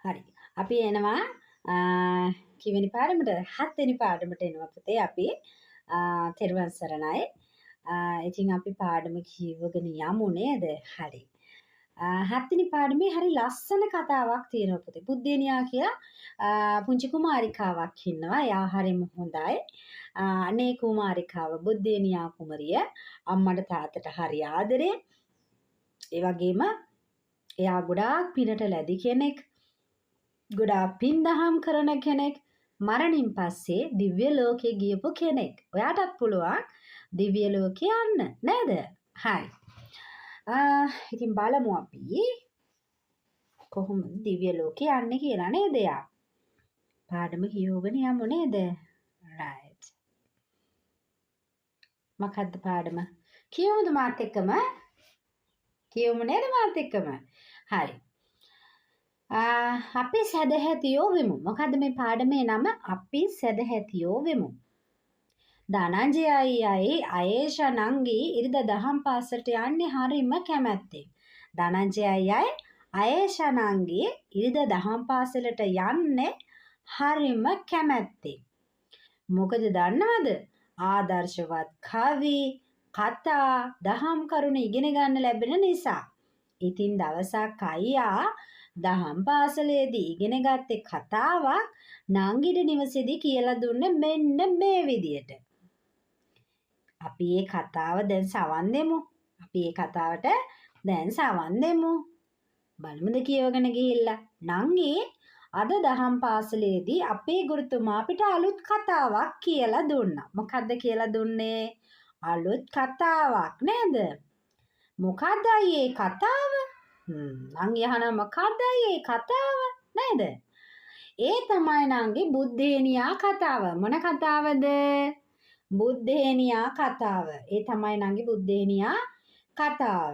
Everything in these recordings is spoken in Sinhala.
හරි. අපි එනවා කිවෙනි පාඩමට? 7 වෙනි පාඩමට එනවා පුතේ අපි. තෙරුවන් සරණයි. ඉතින් අපි පාඩම කියවගෙන යමු නේද? හරි. 7 වෙනි පාඩමේ හරි ලස්සන කතාවක් තියෙනවා පුතේ. බුද්ධේනියා කියලා පුංචි කුමාරිකාවක් ඉන්නවා. එයා හරිම හොඳයි. අනේ කුමාරිකාව බුද්ධේනියා කුමරිය අම්මට තාත්තට හරි ආදරේ. ඒ වගේම එයා ගොඩාක් පිනට ලැබි කෙනෙක්. ගොඩාක් පින් දහම් කරන කෙනෙක්. මරණින් පස්සේ දිව්‍ය ලෝකෙ ගියපු කෙනෙක්. ඔයාටත් පුළුවන් දිව්‍ය ලෝකෙ යන්න නේද? හරි. ඉතින් බලමු අපි කොහොමද දිව්‍ය ලෝකෙ යන්නේ කියලා නේද යා. පාඩම කියවගෙන යමු නේද? right. මොකද්ද පාඩම? කියවමුද මාත් එක්කම? කියවමු නේද මාත් එක්කම? හරි. අපි සැදැහැතියෝ වෙමු. මොකද්ද මේ පාඩමේ නම? අපි සැදැහැතියෝ වෙමු. ධනංජය අයියයි අයේෂා නංගි ඉරිදා දහම් පාසලට යන්නේ හරිම කැමැත්තෙන්. ධනංජය අයියයි අයේෂා නංගි ඉරිදා දහම් පාසලට යන්නේ හරිම කැමැත්තෙන්. මොකද දන්නවද? ආදර්ශවත් කවි, කතා, දහම් කරුණු ඉගෙන ගන්න ලැබෙන නිසා. ඉතින් දවසක් අයියා දහම් පාසලේදී ඉගෙන ගත්තේ කතාවක් නංගිට නිවසේදී කියලා දුන්නේ මෙන්න මේ විදියට. අපි මේ කතාව දැන් සවන් දෙමු. අපි මේ කතාවට දැන් සවන් දෙමු. බලමුද කියවගෙන ගිහිල්ලා. නංගි අද දහම් පාසලේදී අපේ ගුරුතුමා අපිට අලුත් කතාවක් කියලා දුන්නා. මොකද්ද කියලා දුන්නේ? අලුත් කතාවක් නේද? මොකද්ද මේ කතාව? නංගි අහනවා මොකද්ද මේ කතාව නේද? ඒ තමයි නංගි බුද්ධේනියා කතාව. මොන කතාවද? බුද්ධේනියා කතාව. ඒ තමයි නංගි බුද්ධේනියා කතාව.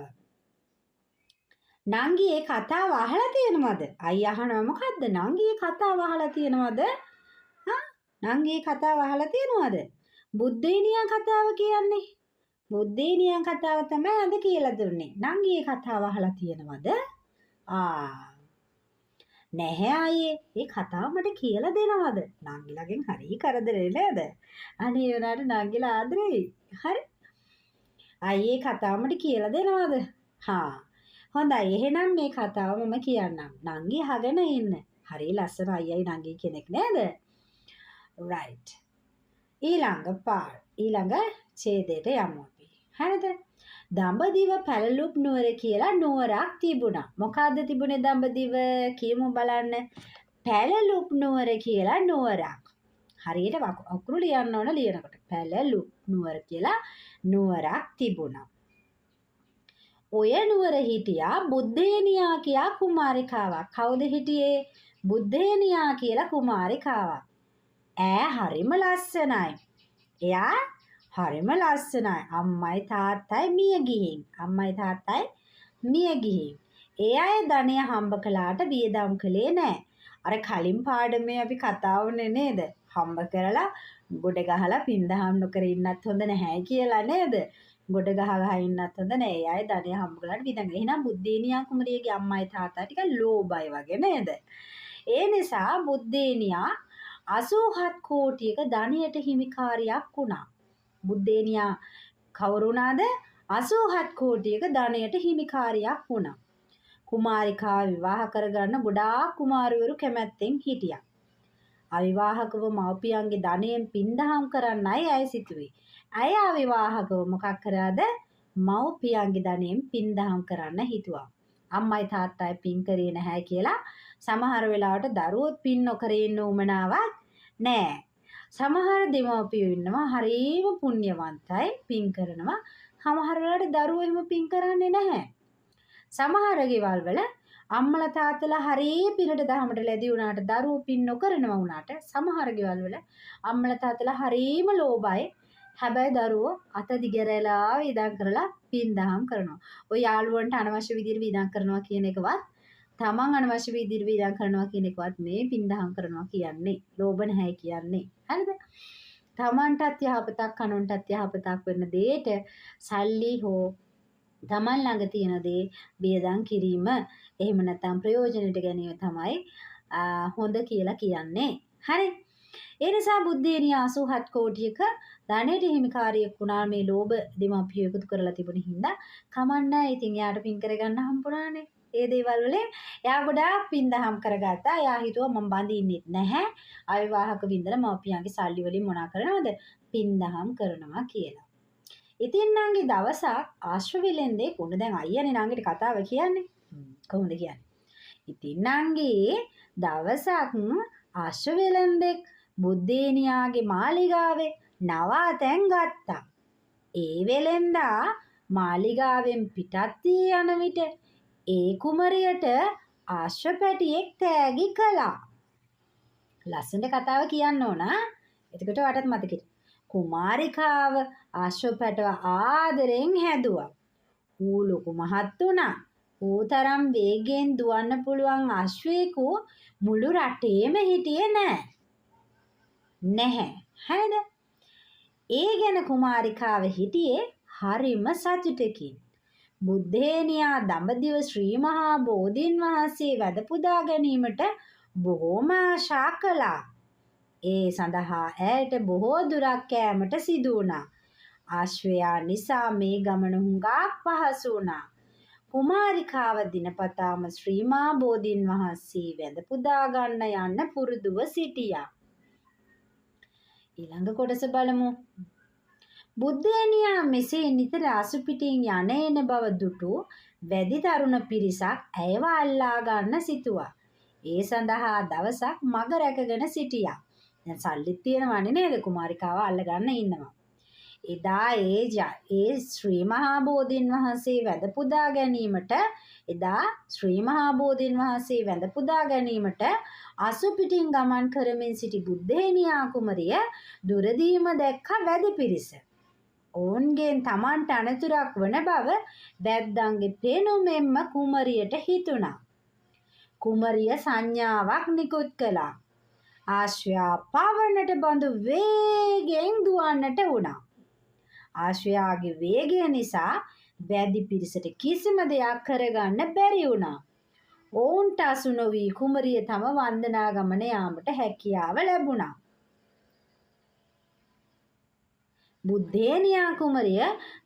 නංගි ඒ කතාව අහලා තියෙනවද? අයියා අහනවා මොකද්ද? නංගි ඒ කතාව අහලා තියෙනවද? නංගි ඒ කතාව අහලා තියෙනවද? බුද්ධේනියා කතාව කියන්නේ. බුද්ධේනියා කතාව තමයි අද කියලා දුන්නේ. නංගි ඒ කතාව අහලා තියෙනවද? නැහැ අයියේ. ඒ කතාව මට කියලා දෙනවද? නංගිලාගෙන් හරි කරදරේ නේද? අනේ උනාට නංගිලා ආදරෙයි. හරි. අයියේ කතාව මට කියලා දෙනවද? හොඳයි. එහෙනම් මේ කතාව මම කියන්නම්. නංගි අහගෙන ඉන්න. හරි ලස්සන අයියයි නංගි කෙනෙක් නේද? right. ඊළඟ ඡේදයට යමු අපි. හරිද? දඹදිව පැලලුප් නුවර කියලා නුවරක් තිබුණා. මොකද්ද තිබුණේ දඹදිව? කියමු බලන්න. පැලලුප් නුවර කියලා නුවරක්. හරියට අකුරු ලියන්න ඕන ලියනකොට. පැලලුප් නුවර කියලා නුවරක් තිබුණා. ඔය නුවර හිටියා බුද්ධේනියා කියා කුමාරිකාවක්. කවුද හිටියේ? බුද්ධේනියා කියලා කුමාරිකාවක්. ඈ හරිම ලස්සනයි. එයා හරිම ලස්සනයි. අම්මයි තාත්තයි මිය ගිහින්. ඒ අය ධනය හම්බ කළාට වියදම් කළේ නෑ. අර කලින් පාඩමේ අපි කතාවනේ නේද? හම්බ කරලා ගොඩ ගහලා පින්දහම් නොකර ඉන්නත් හොඳ නැහැ කියලා නේද? ගොඩ ගහ ඉන්නත් හොඳ නෑ. ඒ අය ධනය හම්බ කළාට වියදම්. එහෙනම් බුද්ධේනියා කුමරියගේ අම්මයි තාත්තා ටික ලෝභයි වගේ නේද? ඒ නිසා බුද්ධේනියා 87 කෝටියක ධනයට හිමිකාරියක් වුණා. බුද්ධේනියා කවුරු වුණාද? 87 කෝටියක ධනයට හිමිකාරියක් වුණා. කුමාරිකාව විවාහ කරගන්න ගොඩාක් කුමාරවරු කැමැත්තෙන් හිටියා. අවිවාහකව මව්පියන්ගේ ධනයෙන් පින්දහම් කරන්නයි ඇය සිතුවේ. ඇය අවිවාහකව මොකක් කරාද? මව්පියන්ගේ ධනයෙන් පින්දහම් කරන්න හිතුවා. අම්මයි තාත්තයි පින් කරේ නැහැ කියලා සමහර වෙලාවට දරුවොත් පින් නොකර ඉන්න උමනාවක් නෑ. සමහර දෙමව්පියෝ ඉන්නවා හරිම පුණ්‍යවන්තයි පින් කරනවා. සමහර වෙලාවට දරුවෝ එහෙම පින් කරන්නේ නැහැ. සමහර ගෙවල් වල අම්මලා තාත්තලා හරිය පිනට දහමට ලැබි වුණාට දරුවෝ පින් නොකරනවා වුණාට සමහර ගෙවල් වල අම්මලා තාත්තලා හරිම ලෝභයි. හැබැයි දරුවෝ අත දිගරලා වියදම් කරලා පින් දහම් කරනවා. ඔය යාළුවන්ට අනවශ්‍ය විදිහට වියදම් කරනවා කියන එකවත් තමන් අනවශ්‍ය විදිහට වියදම් කරනවා කියන එකවත් මේ පින් දහම් කරනවා කියන්නේ. ලෝභ නැහැ කියන්නේ. හරිද? තමන්ටත් යහපතක් අනුන්ටත් යහපතක් වෙන දෙයට සල්ලි හෝ තමන් ළඟ තියෙන දේ වියදම් කිරීම එහෙම නැත්නම් ප්‍රයෝජනෙට ගැනීම තමයි හොඳ කියලා කියන්නේ. හරි. ඒ නිසා බුද්ධේනිය 87 කෝටියක ධනෙට හිමිකාරියක් වුණා මේ ලෝභ දෙමාපියෝ එකතු කරලා තිබුණ හින්දා කමන්නෑ. ඉතින් එයාට පින් කරගන්න හම්බුණානේ. ඒ දේවල් වලින් එයා ගොඩාක් පින් දහම් කරගත්තා. එයා හිතුවා මම බඳින්නෙත් නැහැ. අවිවාහක වින්දන මාපියන්ගේ සල්ලි වලින් මොනා කරනවද? පින් දහම් කරනවා කියලා. ඉතින් නංගි දවසක් ආශ්‍රවිලෙන්දේ කුණ දැන් අයියනේ නංගිට කතාව කියන්නේ. කොහොමද කියන්නේ? ඉතින් නංගි දවසක් ආශ්‍රවිලෙන්දේ බුද්ධේනියාගේ මාලිගාවේ නවාතැන් ගත්තා. ඒ වෙලෙන්දා මාලිගාවෙන් පිටත් යන විට ඒ කුමරියට ආශ්‍රපැටියෙක් තෑගි කළා. ලස්සනට කතාව කියන්න ඕන. එතකොට වටත් මතකෙට. කුමාරිකාව ආශ්‍රපැටව ආදරෙන් හැදුවා. ඌ ලොකු මහත් වුණා. ඌ තරම් වේගෙන් දුවන්න පුළුවන් අශ්වයෙකු මුළු රටේම හිටියේ නැහැ. හරිද? ඒ ගැන කුමාරිකාව හිටියේ හරිම සතුටකින්. බුද්ධේනියා දඹදිව ශ්‍රී මහා බෝධීන් වහන්සේ වැඳ පුදා ගැනීමට බොහෝම ආශා කළා. ඒ සඳහා ඇයට බොහෝ දුරක් කෑමට සිදු වුණා. ආශ්වයා නිසා මේ ගමන හුඟක් පහසු වුණා. කුමාරිකාව දිනපතාම ශ්‍රී මහා බෝධීන් වහන්සේ වැඳ පුදා ගන්න යන්න පුරුදුව සිටියා. ඊළඟ කොටස බලමු. බුද්ධේනියා මෙසේ නිතර අසුපිටින් යන එන බව දුටු වැඩි තරුණ පිරිසක් ඇයව අල්ලා ගන්න සිතුවා. ඒ සඳහා දවසක් මග රැකගෙන සිටියා. දැන් සල්ලිත් තියෙනවනේ නේද? කුමාරිකාව අල්ලගන්න ඉන්නවා. එදා ඒ ශ්‍රී මහා බෝධීන් වහන්සේ වැඳ පුදා ගැනීමට අසුපිටින් ගමන් කරමින් සිටි බුද්ධේනියා කුමරිය දුරදීම දැක්ක වැඩි පිරිස. ඔවුන්ගෙන් Tamanට අනතුරක් වන බව වැද්දන්ගේ පෙනුමෙන්ම කුමරියට හිතුණා. කුමරිය සංඥාවක් නිකුත් කළා. ආශ්වයා පවනට බඳු වේගෙන් දුවන්නට වුණා. ආශ්වයාගේ වේගය නිසා වැදි පිරිසට කිසිම දෙයක් කරගන්න බැරි වුණා. ඔවුන්ට අසු නොවි කුමරිය තම වන්දනා ගමන යාමට හැකියාව ලැබුණා. බුද්ධේනියා කුමරිය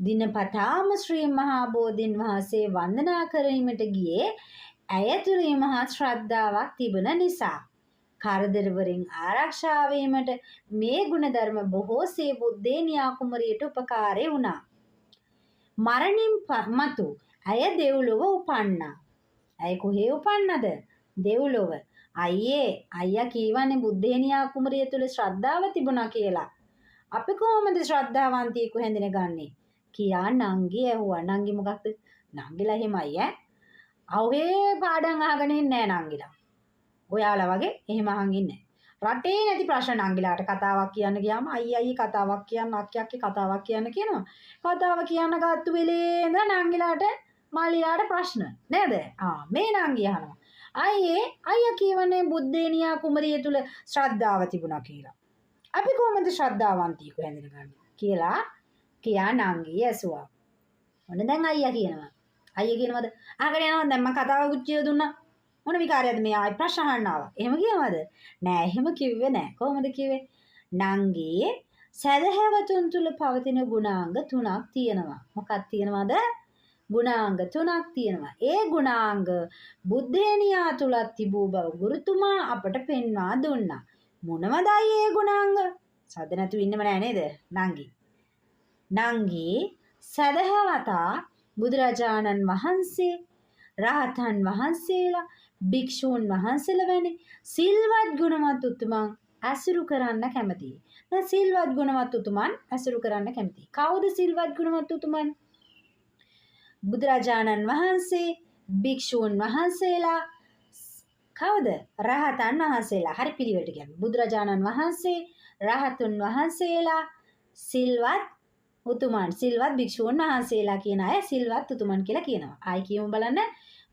දිනපතාම ශ්‍රී මහා බෝධීන් වහන්සේ වන්දනා කිරීමට ගියේ ඇය තුළ මහත් ශ්‍රද්ධාවක් තිබෙන නිසා. කරදර වලින් ආරක්ෂා වීමට මේ ගුණධර්ම බොහෝසේ බුද්ධේනියා කුමරියට උපකාරී වුණා. මරණින් මතු ඇය දෙව්ලොව උපන්නා. ඇය කොහේ උපන්නද? දෙව්ලොව. අයියා කීවනේ බුද්ධේනියා කුමරිය තුළ ශ්‍රද්ධාව තිබුණා කියලා. අපි කොහොමද ශ්‍රද්ධාවන්තියෙකු හැඳිනගන්නේ? කියා නංගි ඇහුවා. නංගි මොකක්ද? නංගිලා එහෙමයි ඈ. අවුවේ පාඩම් අහගෙන ඉන්නේ නෑ නංගිලා. ඔයාලා වගේ එහෙම අහන් ඉන්නේ. රටේ නැති ප්‍රශ්න නංගිලාට කතාවක් කියන්න ගියාම අයියි කතාවක් කියන්න අක්කි කතාවක් කියන්න කියනවා. කතාව කියන්න ගත්තු වෙලේ ඉඳලා නංගිලාට මල්ලිලාට ප්‍රශ්න නේද? මේ නංගි අහනවා. අයියා කියවනේ බුද්ධේනියා කුමරිය තුල ශ්‍රද්ධාව තිබුණා කියලා. අපි කොහොමද ශ්‍රද්ධාවන්තියෙකු හැඳිනගන්නේ කියා නංගි ඇසුවා. ඔන්න දැන් අයියා කියනවා. අයියා කියනවාද? අහගෙන යනවා දැන් මම කතාවක් උච්චිය දුන්නා. මොන විකාරයක්ද මේ ආයි ප්‍රශ්න අහන්න ආවා. එහෙම කියනවද? නෑ එහෙම කිව්වේ නෑ. කොහොමද කිව්වේ? නංගි සදහැවතුන් තුල පවතින ගුණාංග 3ක් තියෙනවා. මොකක්ද තියෙනවද? ගුණාංග 3ක් තියෙනවා. ඒ ගුණාංග බුද්ධේනියා තුලත් තිබූ බව ගුරුතුමා අපට පෙන්වා දුන්නා. මොනවද ඒ ගුණාංග? සද්ද නැතුව ඉන්නම නෑ නේද නංගි සදහවතා බුදුරජාණන් වහන්සේ රහතන් වහන්සේලා භික්ෂූන් වහන්සේලා වැනි සිල්වත් ගුණවත් උතුමන් ඇසුරු කරන්න කැමතියි. දැන් සිල්වත් ගුණවත් උතුමන් ඇසුරු කරන්න කැමතියි. කවුද සිල්වත් ගුණවත් උතුමන්? බුදුරජාණන් වහන්සේ, භික්ෂූන් වහන්සේලා, කවුද? රහතන් වහන්සේලා. හරි පිළිවෙලට කියන්නේ. බුදුරජාණන් වහන්සේ, රහතුන් වහන්සේලා, සිල්වත් උතුමන්, සිල්වත් භික්ෂූන් වහන්සේලා කියන අය සිල්වත් උතුමන් කියලා කියනවා. ආයි කියමු බලන්න.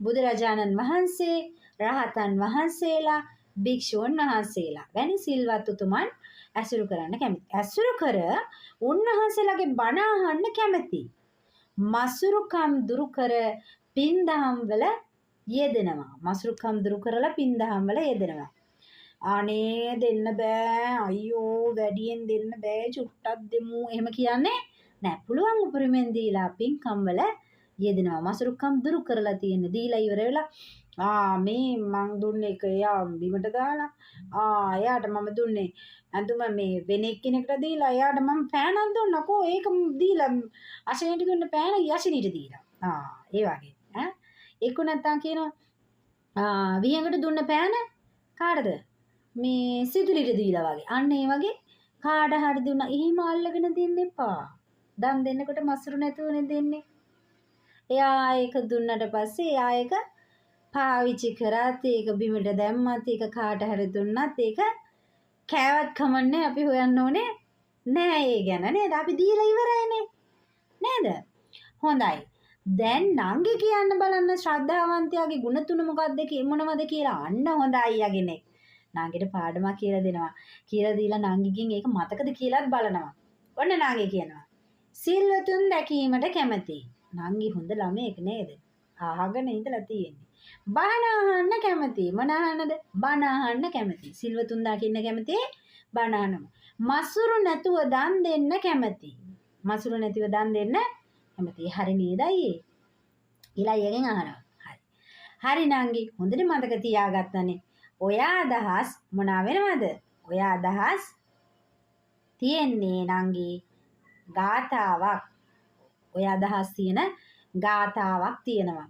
බුදුරජාණන් වහන්සේ, රහතන් වහන්සේලා, භික්ෂූන් වහන්සේලා වැනි සිල්වත් උතුමන් ඇසුරු කරන්න කැමති. ඇසුරු කර උන්වහන්සේලාගේ බණ අහන්න කැමති. මසුරුකම් දුරු කර පින්දහම් වල යෙදෙනවා. මසුරුකම් දුරු කරලා පින්දහම් වල යෙදෙනවා. අනේ දෙන්න බෑ අයියෝ වැඩියෙන් දෙන්න බෑ චුට්ටක් දෙමු එහෙම කියන්නේ නෑ. පුළුවන් උපරිමෙන් දීලා පින්කම් වල යෙදෙනවා. මසුරුකම් දුරු කරලා තියෙන දීලා ඉවර වෙලා මේ මං දුන්නේ එක එයා බිමට දාලා එයාට මම දුන්නේ අඳුම මේ වෙන එක්කෙනෙකුට දීලා එයාට මම පෑනක් දුන්නකෝ ඒක දීලා අශනීට දුන්න පෑන යශනීට දීලා ඒ වගේ ඈ ඒක නැත්තම් කියනවා වියඟට දුන්න පෑන කාටද මේ සිතුලිට දීලා වගේ අන්න ඒ වගේ කාට හරි දුන්නා එහෙම අල්ලගෙන දෙන්න එපා දන් දෙන්නකොට මසුරු නැතුවනේ දෙන්නේ එයා ඒක දුන්නට පස්සේ එයා ඒක පාවිච්චි කරත් ඒක බිමට දැම්මත් ඒක කාට හරි දුන්නත් ඒක කෑවත් කමන්නේ අපි හොයන්න ඕනේ නෑ ඒ ගැන නේද අපි දීලා ඉවරයිනේ නේද හොඳයි දැන් නංගි කියන්න බලන්න ශ්‍රද්ධාවන්තයාගේ ගුණ තුන මොකක්ද මොනවද කියලා අන්න හොඳ අයියා කෙනෙක් නංගිට පාඩමක් කියලා දෙනවා කියලා දීලා නංගිගෙන් ඒක මතකද කියලාත් බලනවා ඔන්න නංගි කියනවා සිල්වතුන් දැකීමට කැමති නංගි හොඳ ළමයෙක් නේද අහගෙන ඉඳලා තියෙන්නේ බණ අහන්න කැමති මොන අහන්නද බණ අහන්න කැමති සිල්වතුන් දකින්න කැමති බණ අහනවා මසුරු නැතුව දන් දෙන්න කැමති මසුරු නැතිව දන් දෙන්න කැමති හරි නේද අයියේ ඊළා යගෙන් අහනවා හරි නංගි හොඳට මතක තියාගත්තනේ ඔය අදහස් මොනවා වෙනවද ඔය අදහස් තියෙන්නේ නංගි ගාතාවක් ඔය අදහස් තියෙන ගාතාවක් තියෙනවා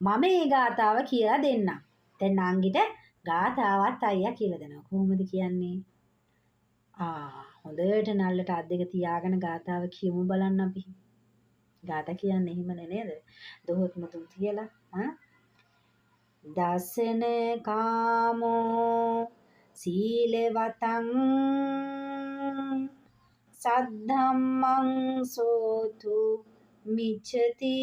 මම මේ ගාතාව කියලා දෙන්නම් දැන් නංගිට ගාතාවත් අයියා කියලා දෙනවා කොහොමද කියන්නේ හොඳට නල්ලට අත් දෙක තියාගෙන ගාතාව කියමු බලන්න අපි ගාථා කියන්නේ එහෙමනේ නේද දොහොත් මුතුන් තියලා දසන කාමෝ සීලවතං සද්ධම්මං සෝතු මිච්ඡති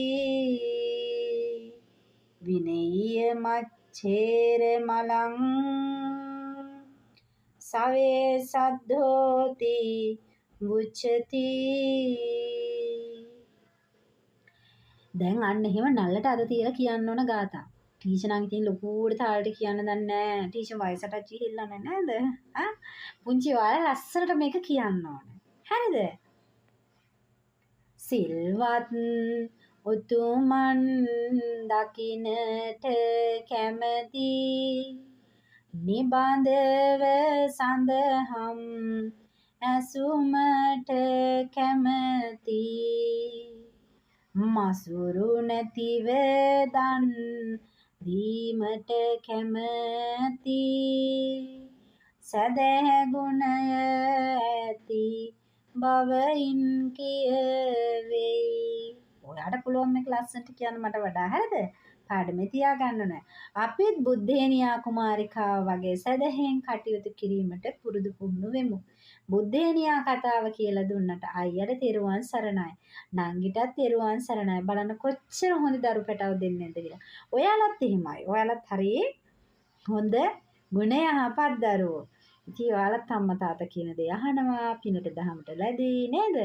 විනේය මච්ඡේර මලං සවේ සද්ධෝති මුච්ඡති දැන් අන්න එහෙම නල්ලට අද තියලා කියන්න ඕන ගාථා ටීචර් නම් ඉතින් ලොකුවට තාලට කියන්න දන්නේ නැහැ ටීචර් වයසට ගිහිල්ලා නේද පුංචි ඔයාලා ලස්සනට මේක කියන්න ඕනේ හරිද සිල්වත් උතුමන් දකින්නට කැමති නිබඳව සඳහම් ඇසුමට කැමති මසුරු නැතිව දන් දීමට කැමති සදහැ ගුණය ඇති බවයින් කියවෙයි ඔයාට පුළුවන් මේක ලස්සනට කියන්න මට වඩා හරිද පාඩමේ තියාගන්න ඕනේ අපිත් බුද්ධේනියා කුමාරිකාව වගේ සදහෙන් කටයුතු කිරීමට පුරුදු පුහුණු වෙමු බුද්ධේනියා කතාව කියලා දුන්නට අයියට තෙරුවන් සරණයි නංගිටත් තෙරුවන් සරණයි බලන්න කොච්චර හොඳ දරු පැටව දෙන්නේ නැද්ද කියලා ඔයාලත් එහෙමයි ඔයාලත් හරිය හොඳ ගුණ යහපත් දරුවෝ ඉතින් ඔයාලත් අම්මා තාත්තා කියන දේ අහනවා පිනට දහමට ලැබෙයි නේද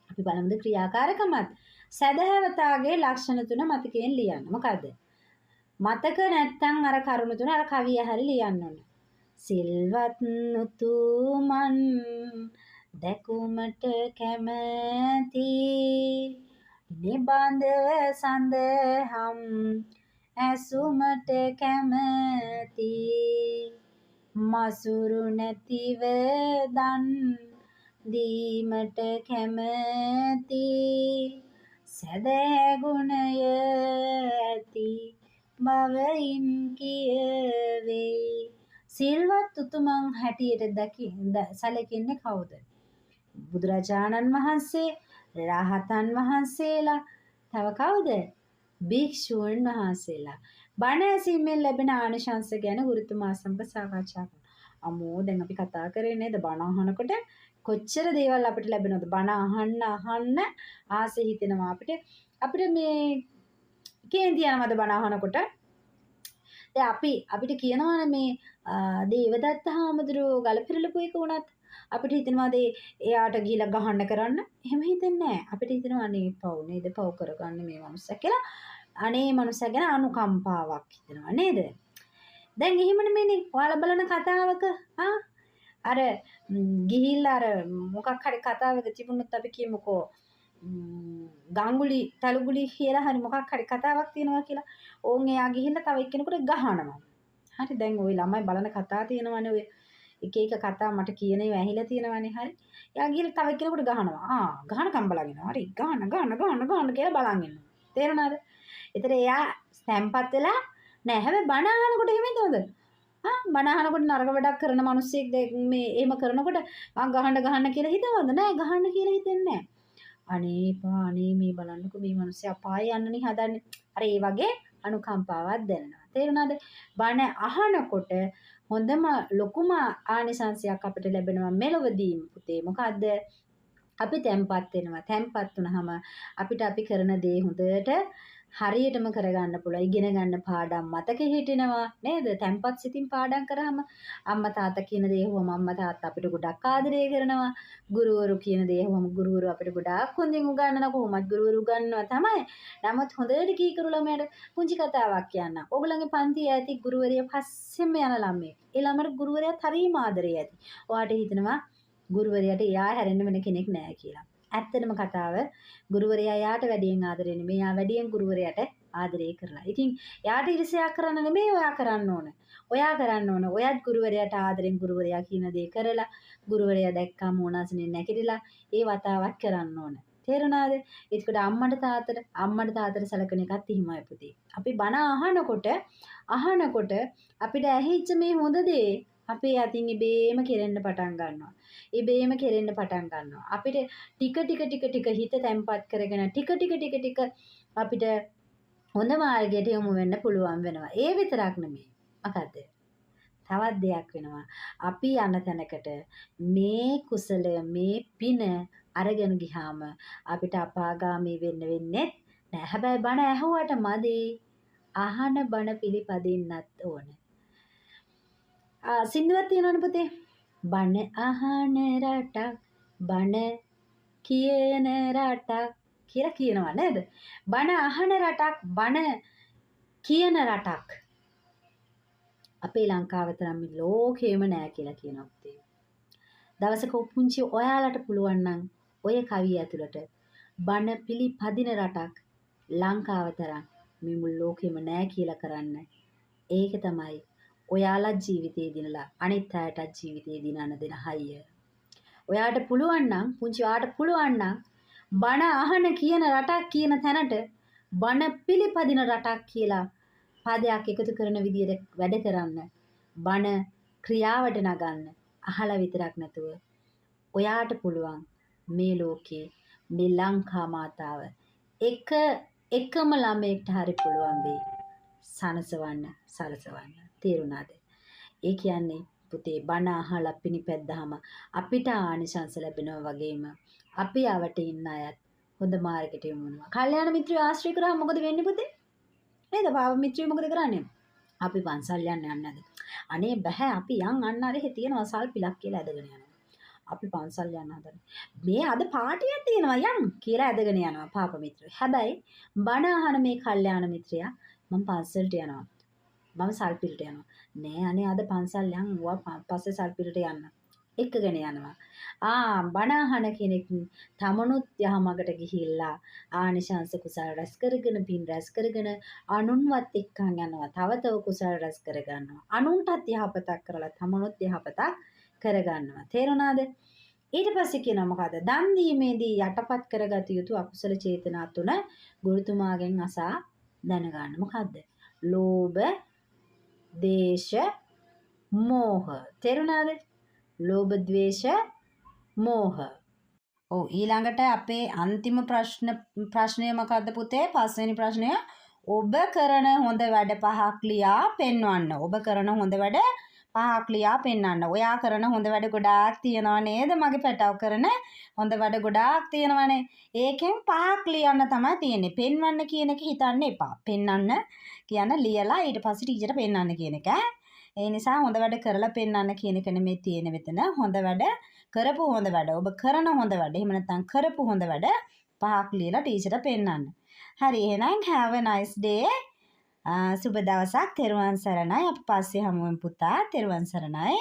අපි බලමුද ක්‍රියාකාරකමත් සදහවතාගේ ලක්ෂණ තුන මතකයෙන් ලියන්න මොකද්ද මතක නැත්තම් අර කරුණු තුන අර කවිය හැරි ලියන්න ඕන සිල්වත් උතුමන් දැකුමට කැමති නිබඳව සඳහම් ඇසුමට කැමති මසුරු නැතිව දන් දීමට කැමති සදහැ ගුණය ඇති බවයින් කියවෙයි සිල්වත් උතුමන් හැටියට සැලකෙන්නේ කවුද බුදුරජාණන් වහන්සේ රහතන් වහන්සේලා තව කවුද භික්ෂූන් වහන්සේලා බණ ඇසීමෙන් ලැබෙන ආනිශංස ගැන ගුරුතුමා සමග සාකච්ඡා කරනවා අමෝ දැන් අපි කතා කරේ නේද බණ අහනකොට කොච්චර දේවල් අපිට ලැබෙනවද බණ අහන්න ආසෙ හිතෙනවා අපිට මේ කේන්ති යනවද බණ අහනකොට දැන් අපිට කියනවානේ මේ දේවදත්ත හාමුදුරුවෝ ගලපිරලපු එක උනත් අපිට හිතෙනවාද එයාට ගිහිල්ලා ගහන්න කරන්න එහෙම හිතෙන්නේ නැහැ අපිට හිතෙනවා අනේ පව් නේද පව් කරගන්න මේ මනුස්සයා කියලා අනේ මනුස්සයා ගැන අනුකම්පාවක් හිතෙනවා නේද? දැන් එහෙම නෙමෙයිනේ. ඔයාලා බලන කතාවක අර ගිහිල්ලා අර මොකක් හරි කතාවක තිබුණොත් අපි කියමුකෝ ගංගුලි තලුගුලි කියලා හරි මොකක් හරි කතාවක් තියෙනවා කියලා. ඕන් එයා ගිහිල්ලා තව එක්කෙනෙකුට ගහනවා. හරි දැන් ওই ළමයි බලන කතා තියෙනවනේ ඔය එක එක කතා මට කියන ඒවා ඇහිලා තියෙනවනේ හරි. එයා ගිහිල්ලා තව එක්කෙනෙකුට ගහනවා. ගහනකම් බලන් ඉන්නවා. හරි ගහන කියලා බලන් ඉන්නවා. තේරුණාද? ඒතර එයා සැම්පත් වෙලා නෑ හැබැයි බණ අහනකොට එහෙම හිතනද? බණ අහනකොට නරක වැඩක් කරන මිනිස්සෙක් මේ එහෙම කරනකොට ගහන්න කියලා හිතවද? නෑ ගහන්න කියලා හිතෙන්නේ නෑ. අනේ මේ බලන්නකෝ මේ මිනිස්සු අපාය යන්නනේ හදන්නේ. අර ඒ වගේ අනුකම්පාවක් දැනෙනවා. තේරුණාද? බණ අහනකොට හොඳම ලොකුම ආනිසංසයක් අපිට ලැබෙනවා මෙලොවදීම පුතේ. මොකද්ද? අපි තැම්පත් වෙනවා. තැම්පත් වුනහම අපිට අපි කරන දේ හොඳට හරියටම කරගන්න පුළුවන්. ඉගෙන ගන්න පාඩම් මතක හිටිනවා නේද? තැම්පත් සිතින් පාඩම් කරාම අම්මා තාත්තා කියන දේ වුවම අම්මා තාත්තා අපිට ගොඩක් ආදරය කරනවා. ගුරුවරු කියන දේ වුවම ගුරුවරු අපිට ගොඩාක් හොඳින් උගන්වනවා. කොහොමද ගුරුවරු උගන්වනවා තමයි. නමුත් හොඳට කීකරු ළමයට පුංචි කතාවක් කියන්න. ඕගොල්ලන්ගේ පන්තියේ ඇති ගුරුවරිය පස්සෙම යන ළමයෙක්. ඒ ළමයට ගුරුවරයාත් හරිම ආදරේ ඇති. ඔයාට හිතෙනවා ගුරුවරයාට එයා හැරෙන්න වෙන කෙනෙක් නෑ කියලා. ඇත්තටම කතාව ගුරුවරයා යාට වැඩියෙන් ආදරේ නෙමෙයි යා වැඩියෙන් ගුරුවරයාට ආදරේ කරලා. ඉතින් යාට ඉරිසියා කරන්න නෙමෙයි ඔයා කරන්න ඕන. ඔයා කරන්න ඕන. ඔයත් ගුරුවරයාට ආදරෙන් ගුරුවරයා කියන දේ කරලා ගුරුවරයා දැක්කම ඕනසනේ නැගිටලා ඒ වතාවක් කරන්න ඕන. තේරුණාද? ඒකට අම්මට තාත්තට සලකන එකත් එහෙමයි පුතේ. අපි බණ අහනකොට අපිට ඇහිච්ච මේ හොඳ දේ අපේ අතින් ඉබේම කෙරෙන්න පටන් ගන්නවා. අපිට ටික හිත තැම්පත් කරගෙන ටික අපිට හොඳ මාර්ගයට යොමු වෙන්න පුළුවන් වෙනවා. ඒ විතරක් නෙමෙයි. මොකද්ද? තවත් දෙයක් වෙනවා. අපි යන තැනකට මේ කුසලය මේ පින අරගෙන ගියාම අපිට අපාගාමී වෙන්නේ නැහැ. හැබැයි බණ ඇහුවට මදි. අහන බණ පිළිපදින්නත් ඕන. සින්දුවක් තියෙනවනේ පුතේ. බණ අහන රටක් බණ කියන රටක් කියලා කියනවා නේද? බණ අහන රටක් බණ කියන රටක්. අපේ ලංකාව තරම් ලෝකෙම නෑ කියලා කියනවා පුතේ. දවසක පුංචි ඔයාලට පුළුවන් නම් ඔය කවිය ඇතුළට බණ පිළිපදින රටක් ලංකාව තරම් මේ මුළු ලෝකෙම නෑ කියලා කරන්න. ඒක තමයි ඔයාලා ජීවිතේ දිනලා අනිත් අයටත් ජීවිතේ දිනන දෙන හයිය. ඔයාට පුළුවන් නම් පුංචි ඔයාට පුළුවන් නම් බණ අහන කියන රටක් කියන තැනට බණ පිළිපදින රටක් කියලා පදයක් එකතු කරන විදියට වැඩ කරන්න. බණ ක්‍රියාවට නගන්න. අහලා විතරක් නැතුව ඔයාට පුළුවන් මේ ලෝකේ මේ ලංකා මාතාව එකම ළමයෙක්ට හරි පුළුවන් වෙයි සලසවන්න. තේරුණාද? ඒ කියන්නේ පුතේ බණ අහලා පිනිපැද්දාම අපිට ආනිසංස ලැබෙනවා වගේම අපි ආවට ඉන්න අයත් හොඳ මාර්ගයට යොමු වෙනවා. කල්යාණ මිත්‍රයෝ ආශ්‍රය කරාම මොකද වෙන්නේ පුතේ? නේද? පාව මිත්‍රයෝ මොකද කරන්නේ? අපි පන්සල් යන්නේ නැද්ද? අනේ බෑ අපි යන් අන්න අර තියෙනවා සල්පිලක් කියලා ඇදගෙන යනවා. අපි පන්සල් යන්න හදන්නේ. මේ අද පාටියක් තියෙනවා යන් කියලා ඇදගෙන යනවා පාප මිත්‍රයෝ. හැබැයි බණ අහන මේ කල්යාණ මිත්‍රයා මම පන්සල්ට යනවා. මම සල්පිලට යනවා. නෑ අනේ අද පන්සල් යන් වුණා පස්සේ සල්පිලට යන්න. එක්කගෙන යනවා. බණ අහන කෙනෙක් තමනුත් යහමගට ගිහිල්ලා ආනිශංස කුසල රැස් කරගෙන පින් රැස් කරගෙන අනුන්වත් එක්කන් යනවා. තව කුසල රැස් කරගන්නවා. අනුන්ටත් යහපතක් කරලා තමනුත් යහපතක් කරගන්නවා. තේරුණාද? ඊට පස්සේ කියනවා මොකද? දන් දීමේදී යටපත් කරගත යුතු අකුසල චේතනා තුන ගුරුතුමාගෙන් අසා දැනගන්න. මොකද්ද? ලෝභ, දේශ, මෝහ. තේරුණාද? ලෝභ, ද්වේෂ, මෝහ. ඊළඟට අපේ අන්තිම ප්‍රශ්නය මොකද්ද පුතේ? 5 වෙනි ප්‍රශ්නය. ඔබ කරන හොඳ වැඩ 5ක් ලියා පෙන්වන්න. ඔබ කරන හොඳ වැඩ 5ක් ලියා පෙන්වන්න. ඔයා කරන හොඳ වැඩ ගොඩාක් තියෙනවා නේද? මගේ පැටව කරන හොඳ වැඩ ගොඩාක් තියෙනවානේ. ඒකෙන් 5ක් ලියන්න තමයි තියෙන්නේ. පෙන්වන්න කියන එක හිතන්න එපා. පෙන්වන්න කියන ලියලා ඊට පස්සේ ටීචර්ට පෙන්වන්න කියන එක. ඒ නිසා හොඳ වැඩ කරලා පෙන්වන්න කියන එක නෙමෙයි තියෙන මෙතන. හොඳ වැඩ කරපු හොඳ වැඩ. ඔබ කරන හොඳ වැඩ. එහෙම නැත්නම් කරපු හොඳ වැඩ 5ක් ලියලා ටීචර්ට පෙන්නන්න. හරි එහෙනම් have a nice day. සුබ දවසක්. තෙරුවන් සරණයි. අපි පස්සේ හමු වෙමු පුතා. තෙරුවන් සරණයි.